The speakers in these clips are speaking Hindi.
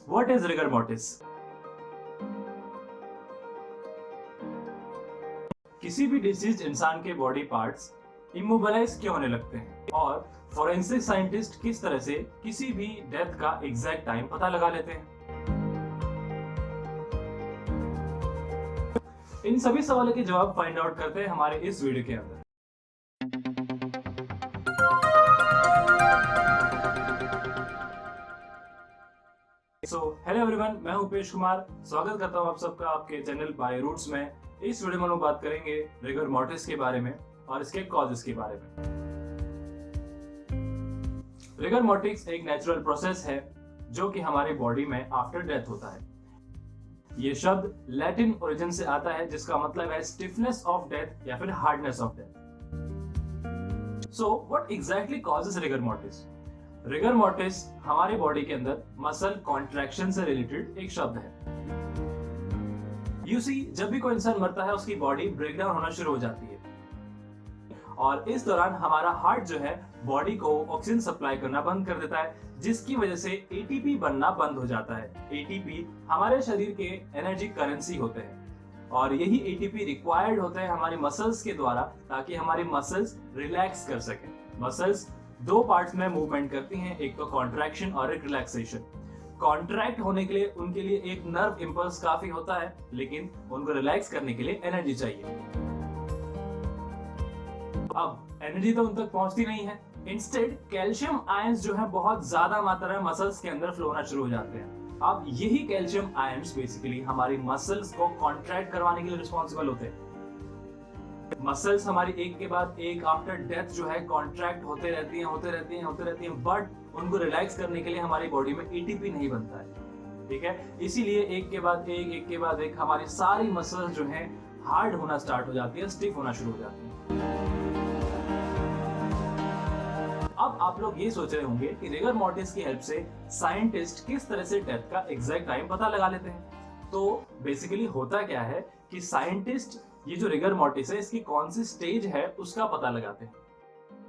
What is rigor mortis? किसी भी डिसीज इंसान के बॉडी पार्ट्स इमोबिलाइज क्यों होने लगते हैं और फोरेंसिक साइंटिस्ट किस तरह से किसी भी डेथ का एग्जैक्ट टाइम पता लगा लेते हैं। इन सभी सवालों के जवाब फाइंड आउट करते हैं हमारे इस वीडियो के अंदर। हेलो एवरीवन, मैं हूं उपेश कुमार। स्वागत करता हूं आप सबका आपके चैनल बाय रूट्स में। इस वीडियो में हम बात करेंगे रिगर मोर्टिस के बारे में और इसके कॉजेस के बारे में। रिगर मोर्टिस एक नेचुरल प्रोसेस है जो कि हमारी बॉडी में आफ्टर डेथ होता है। ये शब्द लैटिन ओरिजिन से आता है जिसका मतलब है स्टिफनेस ऑफ डेथ या फिर hardness of death. So what exactly causes rigor mortis? Rigor mortis हमारे बॉडी के अंदर मसल कॉन्ट्रैक्शन से रिलेटेड एक शब्द है। यू सी, जब भी कोई इंसान मरता है उसकी बॉडी ब्रेकडाउन होना शुरू हो जाती है और इस दौरान हमारा हार्ट जो है बॉडी को ऑक्सीजन सप्लाई करना बंद कर देता है, जिसकी वजह से एटीपी बनना बंद हो जाता है। एटीपी हमारे शरीर के एनर्जी करेंसी होते हैं और यही एटीपी रिक्वायर्ड होता है हमारे मसल्स के द्वारा ताकि हमारी मसल्स रिलैक्स कर सकें। मसल्स दो पार्ट्स में मूवमेंट करती हैं, एक तो कॉन्ट्रैक्शन और एक रिलैक्सेशन। कॉन्ट्रैक्ट होने के लिए उनके लिए एक नर्व इंपल्स काफी होता है, लेकिन उनको रिलैक्स करने के लिए एनर्जी चाहिए। अब एनर्जी तो उन तक पहुंचती नहीं है, इंस्टेड कैल्शियम आयंस जो है बहुत ज्यादा मात्रा में मसल्स के अंदर फ्लो होना शुरू हो जाते हैं। अब यही कैल्शियम आयंस बेसिकली हमारी मसल्स को कॉन्ट्रैक्ट करवाने के लिए रिस्पॉन्सिबल होते हैं। मसल्स हमारी एक के बाद एक आफ्टर डेथ जो है कॉन्ट्रैक्ट होते रहती हैं, बट उनको रिलैक्स करने के लिए हमारी बॉडी में एटीपी नहीं बनता है। ठीक है, इसीलिए एक के बाद एक हमारी सारी मसल्स जो है हार्ड होना स्टार्ट हो जाती है, स्टिफ होना शुरू हो जाती है। अब आप लोग ये सोच रहे होंगे कि रिगर मोर्टिस की हेल्प से साइंटिस्ट किस तरह से डेथ का एग्जैक्ट टाइम पता लगा लेते हैं। तो बेसिकली होता क्या है कि साइंटिस्ट ये जो रिगर मोर्टिस है इसकी कौन सी स्टेज है उसका पता लगाते हैं।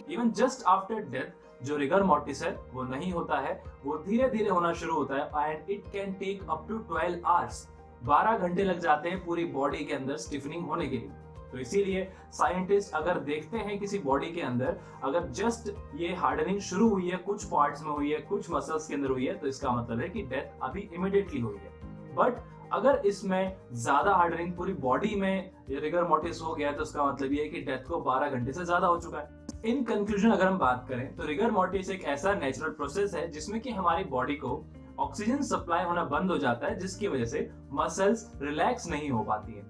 इवन जस्ट आफ्टर डेथ जो रिगर मोर्टिस है वो नहीं होता है, वो धीरे धीरे होना शुरू होता है and it can take up to 12 hours. 12 घंटे लग जाते हैं पूरी बॉडी के अंदर स्टिफनिंग होने के लिए। तो इसीलिए साइंटिस्ट अगर देखते हैं किसी बॉडी के अंदर अगर जस्ट ये हार्डनिंग शुरू हुई है, कुछ पार्ट्स में हुई है, कुछ मसल्स के अंदर हुई है, तो इसका मतलब है कि डेथ अभी इमीडिएटली हुई है। बट अगर इसमें ज्यादा हार्डनिंग पूरी बॉडी में रिगर मोर्टिस हो गया तो उसका मतलब ये है कि डेथ को 12 घंटे से ज्यादा हो चुका है। इन कंक्लूजन अगर हम बात करें तो रिगर मोर्टिस एक ऐसा नेचुरल प्रोसेस है जिसमें कि हमारी बॉडी को ऑक्सीजन सप्लाई होना बंद हो जाता है, जिसकी वजह से मसल्स रिलैक्स नहीं हो पाती है।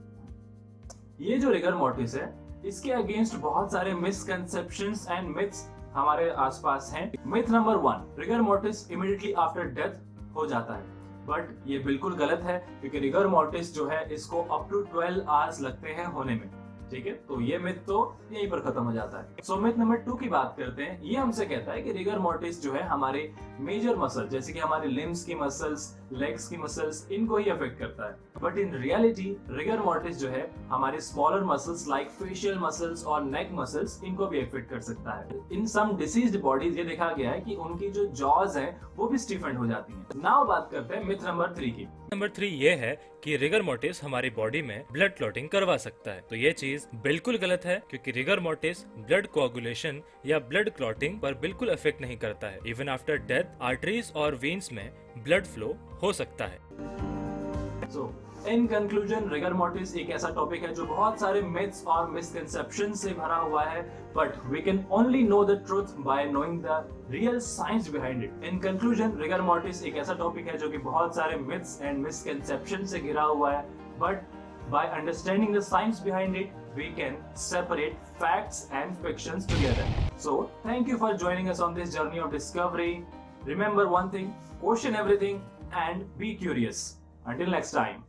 ये जो रिगर मोर्टिस है इसके अगेंस्ट बहुत सारे मिसकंसेप्शंस एंड मिथ्स हमारे आसपास हैं। Myth number 1, rigor mortis immediately after death हो जाता है, बट ये बिल्कुल गलत है क्योंकि रिगर मोर्टिस जो है इसको अप टू 12 आवर्स लगते हैं होने में। ठीक है, तो ये मिथ तो यहीं पर खत्म हो जाता है। सो मिथ नंबर 2 की बात करते हैं। ये हमसे कहता है कि रिगर मोर्टिस जो है हमारे मेजर मसल जैसे कि हमारे लिम्स की मसल्स, लेग्स की मसल्स, इनको ही अफेक्ट करता है। But in reality rigor mortis जो है हमारे smaller muscles like facial muscles और नेक मसल्स, इनको भी अफेक्ट कर सकता है। इन सम डिसीज्ड बॉडीज ये देखा गया है कि उनकी जो जॉज हैं वो भी स्टिफेंड हो जाती हैं। नाउ बात करते हैं मिथ नंबर 3 की। नंबर 3 ये है कि रिगर मोर्टिस हमारी बॉडी में ब्लड क्लॉटिंग करवा सकता है। तो ये चीज बिल्कुल गलत है क्योंकि रिगर मोर्टिस ब्लड कोआगुलेशन या ब्लड क्लॉटिंग पर बिल्कुल इफेक्ट नहीं करता है। इवन आफ्टर डेथ आर्टरीज और वेन्स में ब्लड फ्लो हो सकता है। So, in conclusion rigor mortis एक ऐसा टॉपिक है जो बहुत सारे मिथ्स और मिसकंसेप्शन से भरा हुआ है, but we can only know the truth by knowing the real science behind it. In conclusion rigor mortis एक ऐसा टॉपिक है जो कि बहुत सारे मिथ्स एंड मिसकंसेप्शन से घिरा हुआ है, but by understanding the science behind it we can separate facts and fictions together. So thank you for joining us on this journey of discovery. Remember one thing, question everything and be curious. Until next time.